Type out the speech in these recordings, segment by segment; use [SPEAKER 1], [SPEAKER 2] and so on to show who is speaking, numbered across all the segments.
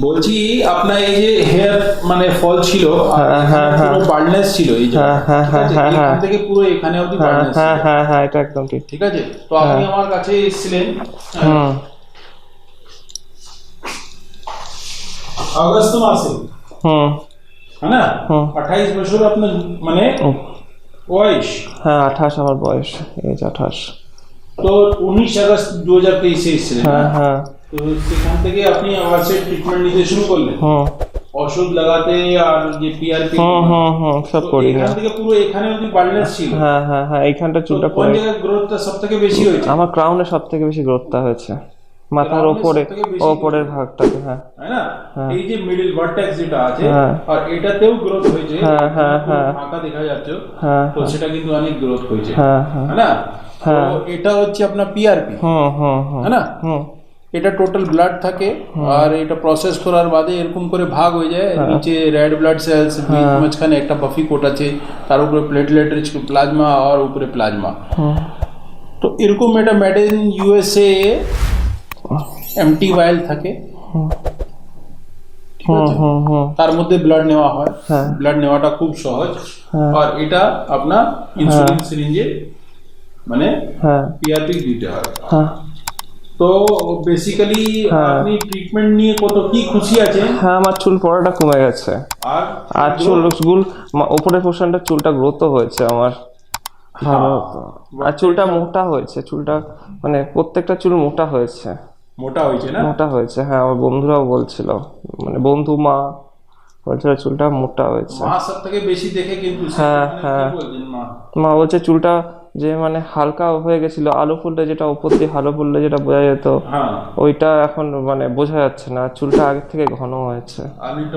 [SPEAKER 1] বলছি আপনার এই যে হেয়ার মানে ফল ছিল আর পুরো বাল্ডনেস ছিল এই জায়গাটা, ঠিক আছে? এখান থেকে পুরো এখানে অবধি বাল্ডনেস ছিল।
[SPEAKER 2] হ্যাঁ এটা একদম ঠিক।
[SPEAKER 1] ঠিক আছে, তো আপনি আমার কাছে এসেছিলেন আগস্ট মাসে, है ना? 28 বছর আপনার মানে বয়স।
[SPEAKER 2] হ্যাঁ 28 আমার বয়স, এজ 28।
[SPEAKER 1] তো 19 আগস্ট 2023 এ এসেছিলেন।
[SPEAKER 2] হ্যাঁ
[SPEAKER 1] তো সেখান থেকে আপনি আবার সে ট্রিটমেন্ট নিতে শুরু করলেন, ওষুধ লাগাতে আর যে পিআরপি
[SPEAKER 2] সব করি।
[SPEAKER 1] এখান থেকে পুরো এখানে অবধি বাল্ডনেস ছিল।
[SPEAKER 2] হ্যাঁ এইখানটা চুলটা
[SPEAKER 1] কোন জায়গায় গ্রোথটা সবথেকে বেশি হয়েছে?
[SPEAKER 2] আমার ক্রাউনে সবথেকে বেশি গ্রোথটা হয়েছে, মাথার ওপরের ভাগটাতে। হ্যাঁ
[SPEAKER 1] তাই না? এই যে মিডল ভার্টেক্স যেটা আছে আর এটাতেও গ্রোথ হয়েছে। ফাঁকা দেখা যাচ্ছে, তো সেটা কিন্তু অনেক গ্রোথ হয়েছে, है ना? তো এটা হচ্ছে আপনার পিআরপি, है ना? এটা টোটাল ব্লাড থাকে আর এটা প্রসেস করার বাদে এরকম করে ভাগ হয়ে যায়। নিচে রেড ব্লাড সেলস, মাঝখানে একটা বাফি কোট আছে, তার উপরে প্লেটলেট রিচ প্লাজমা আর উপরে প্লাজমা। তো এরকম এটা মেড ইন ইউএসএ এমটি ভাইল থাকে, ঠিক আছে? তার মধ্যে ব্লাড নেওয়া হয়, ব্লাড নেওয়াটা খুব সহজ। আর এটা আপনার ইনসুলিন সিরিঞ্জে মানে পিআরপি দিতে হয়। তো বেসিক্যালি আপনি ট্রিটমেন্ট নিয়ে কত কি খুশি আছেন?
[SPEAKER 2] হ্যাঁ আমার চুল পড়াটা কমে গেছে, আর চুল উপরের পোর্শনটা চুলটা গ্রোথও হয়েছে আমার ভালো, আর চুলটা মোটা হয়েছে, চুলটা মানে প্রত্যেকটা চুল মোটা হয়েছে।
[SPEAKER 1] মোটা হয়েছে না?
[SPEAKER 2] মোটা হয়েছে, হ্যাঁ আমার বন্ধুরাও বলছিল, মানে বন্ধু মা বলছিল চুলটা মোটা হয়েছে।
[SPEAKER 1] মা সব থেকে বেশি দেখে কিন্তু
[SPEAKER 2] মা বলছে চুলটা যে মানে হালকা হয়ে গেছিল, আলো ফুলটা যেটা উপর দিয়ে আলো ফুললে যেটা বোঝা যেত, ওইটা এখন মানে বোঝা যাচ্ছে না, চুলটা আগের থেকে ঘন হয়েছে।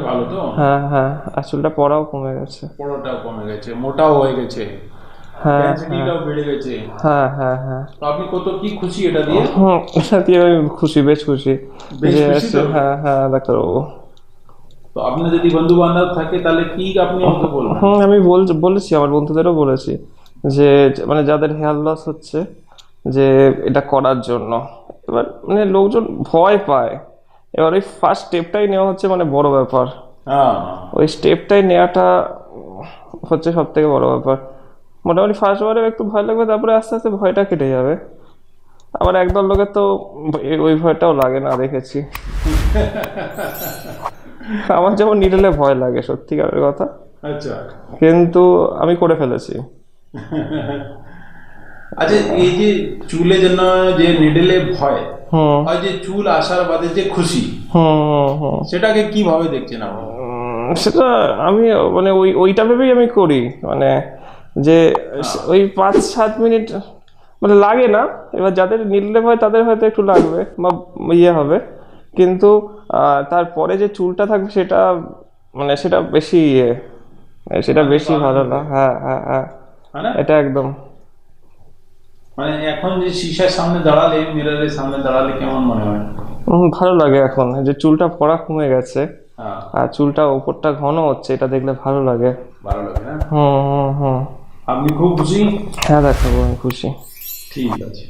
[SPEAKER 1] ভালো তো?
[SPEAKER 2] হ্যাঁ আর চুলটা পড়াও কমে গেছে,
[SPEAKER 1] পড়াটাও কমে গেছে, মোটাও হয়ে গেছে, ডেনসিটিটাও বেড়ে গেছে। হ্যাঁ তো আপনি কত কি খুশি এটা দিয়ে?
[SPEAKER 2] এটা দিয়ে আমি খুশি, বেশ খুশি। হ্যাঁ ডাক্তারবাবু।
[SPEAKER 1] তো আপনার যদি বন্ধু বান্ধব থাকে তাহলে কি আপনি আমাকে বলবেন?
[SPEAKER 2] আমি বলেছি, আমার বন্ধুদেরও বলেছি যে মানে যাদের হেয়ার লস হচ্ছে যে এটা করার জন্য। এবার মানে লোকজন ভয় পায়, এবার ওই ফার্স্ট স্টেপটাই নেওয়া হচ্ছে মানে বড় ব্যাপার। ওই স্টেপটাই নেওয়াটা হচ্ছে সব থেকে বড় ব্যাপার। মোটামুটি ফার্স্ট বারে একটু ভয় লাগবে, তারপরে আস্তে আস্তে ভয়টা কেটে যাবে। আবার একদল লোকের তো ওই ভয়টাও লাগে না, দেখেছি। আমার যেমন নিডলে ভয় লাগে, সত্যিকারের কথা,
[SPEAKER 1] আচ্ছা,
[SPEAKER 2] কিন্তু আমি করে ফেলেছি।
[SPEAKER 1] আচ্ছা, এই যে চুলের জন্য যে নিডলে ভয় আর যে চুল আসার বাদে যে খুশি, সেটাকে কিভাবে দেখছেন আপনি?
[SPEAKER 2] সেটা আমি মানে ওইটা ভেবেই আমি করি, মানে যে ওই 5-7 মিনিট মানে লাগে না। এবার যাদের নিডলে ভয় তাদের হয়তো একটু লাগবে বা ইয়ে হবে, কিন্তু তারপরে যে চুলটা থাকবে সেটা মানে সেটা বেশি সেটা বেশি ভালো না। হ্যাঁ এটা একদম।
[SPEAKER 1] মানে এখন যে শিশার সামনে দাঁড়ালে, মিররের সামনে দাঁড়ালে কেমন মনে হয়?
[SPEAKER 2] ভালো লাগে এখন, যে চুলটা পড়া কমে গেছে আর চুলটা উপরটা ঘন হচ্ছে, এটা দেখলে ভালো লাগে।
[SPEAKER 1] ভালো লাগে না? আপনি খুব খুশি?
[SPEAKER 2] হ্যাঁ ডাক্তারবাবু আমি খুশি।
[SPEAKER 1] ঠিক আছে।